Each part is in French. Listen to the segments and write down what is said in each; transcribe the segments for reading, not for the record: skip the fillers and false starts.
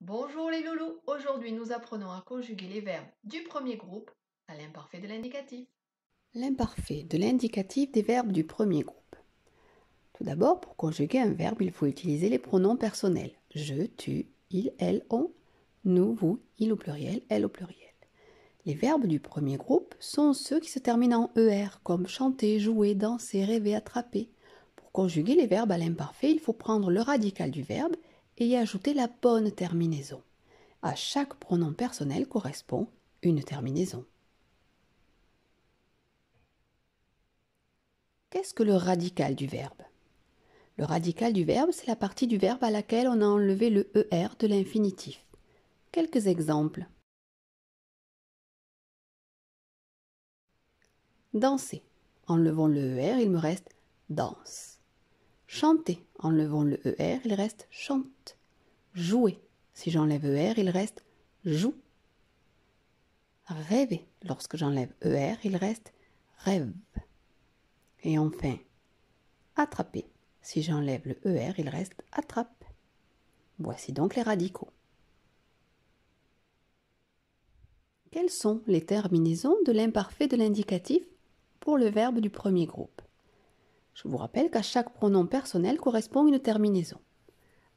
Bonjour les loulous, aujourd'hui nous apprenons à conjuguer les verbes du premier groupe à l'imparfait de l'indicatif. L'imparfait de l'indicatif des verbes du premier groupe. Tout d'abord, pour conjuguer un verbe, il faut utiliser les pronoms personnels. Je, tu, il, elle, on, nous, vous, il au pluriel, elle au pluriel. Les verbes du premier groupe sont ceux qui se terminent en ER, comme chanter, jouer, danser, rêver, attraper. Pour conjuguer les verbes à l'imparfait, il faut prendre le radical du verbe et y ajouter la bonne terminaison. À chaque pronom personnel correspond une terminaison. Qu'est-ce que le radical du verbe ? Le radical du verbe, c'est la partie du verbe à laquelle on a enlevé le ER de l'infinitif. Quelques exemples. Danser. Enlevons le ER, il me reste danse. Chanter. Enlevons le ER, il reste chante. Jouer. Si j'enlève ER, il reste joue. Rêver. Lorsque j'enlève ER, il reste rêve. Et enfin, attraper. Si j'enlève le ER, il reste attrape. Voici donc les radicaux. Quelles sont les terminaisons de l'imparfait de l'indicatif pour le verbe du premier groupe? Je vous rappelle qu'à chaque pronom personnel correspond une terminaison.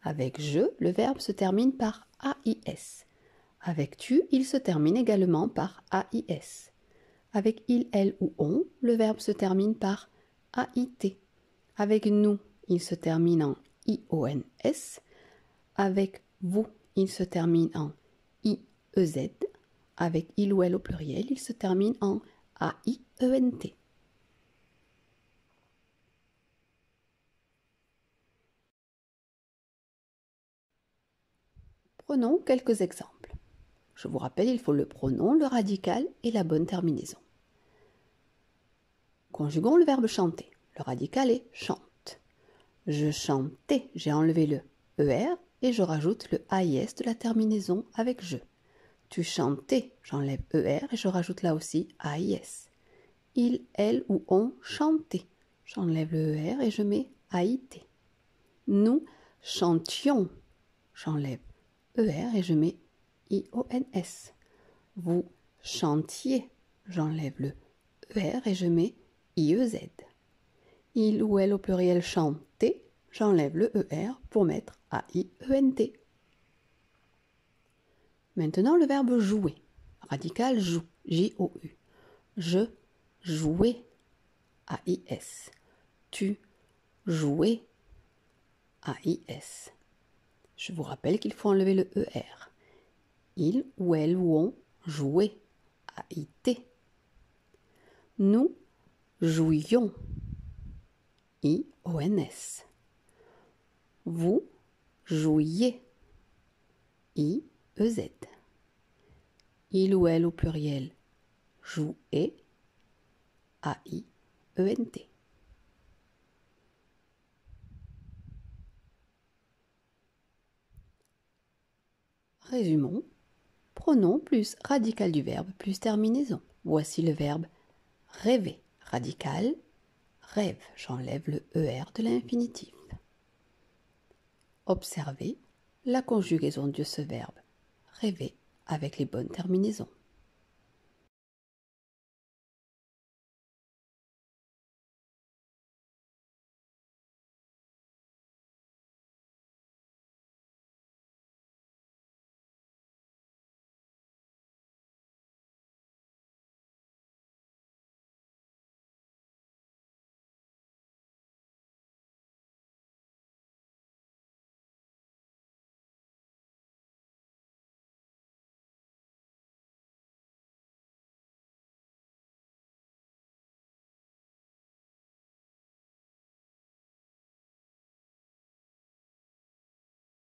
Avec je, le verbe se termine par AIS. Avec tu, il se termine également par AIS. Avec il, elle ou on, le verbe se termine par AIT. Avec nous, il se termine en IONS. Avec vous, il se termine en IEZ. Avec il ou elle au pluriel, il se termine en AIENT. Prenons quelques exemples. Je vous rappelle, il faut le pronom, le radical et la bonne terminaison. Conjuguons le verbe chanter. Le radical est chante. Je chantais, j'ai enlevé le ER et je rajoute le AIS de la terminaison avec je. Tu chantais, j'enlève ER et je rajoute là aussi AIS. Il, elle ou on chantait. J'enlève le ER et je mets AIT. Nous chantions. J'enlève ER et je mets IONS. Vous chantiez. J'enlève le ER et je mets IEZ. Il ou elle au pluriel chantait. J'enlève le ER pour mettre AIENT. Maintenant le verbe jouer. Radical joue. J-O-U. Je jouais. AIS. Tu jouais. AIS. Je vous rappelle qu'il faut enlever le ER. Il ou elle ou on jouait. AIT. Nous jouions. IONS. Vous jouiez. IEZ. Il ou elle au pluriel jouait. AIENT. Résumons. Pronom plus radical du verbe plus terminaison. Voici le verbe rêver. Radical, rêve. J'enlève le ER de l'infinitif. Observez la conjugaison de ce verbe rêver avec les bonnes terminaisons.